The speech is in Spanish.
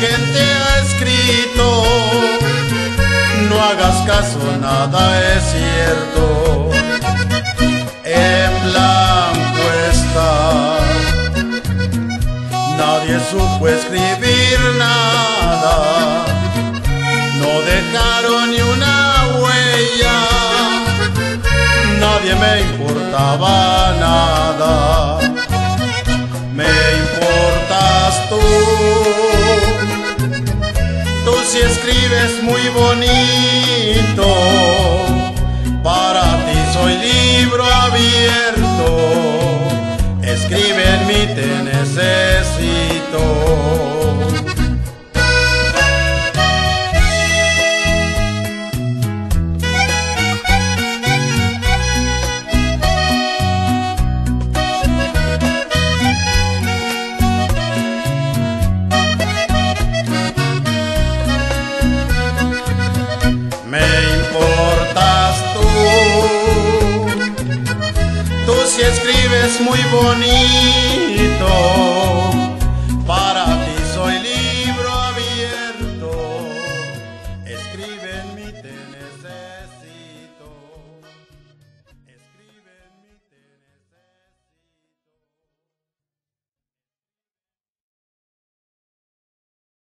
gente ha escrito. No hagas caso, nada es cierto. En blanco está. Nadie supo escribir nada. No dejaron ni una huella. Nadie me importaba nada. Me importas tú. Tú sí escribes muy bonito. Para ti soy libro abierto. Escribe en mí, te necesito. Me importas tú. Tú sí escribes muy bonito.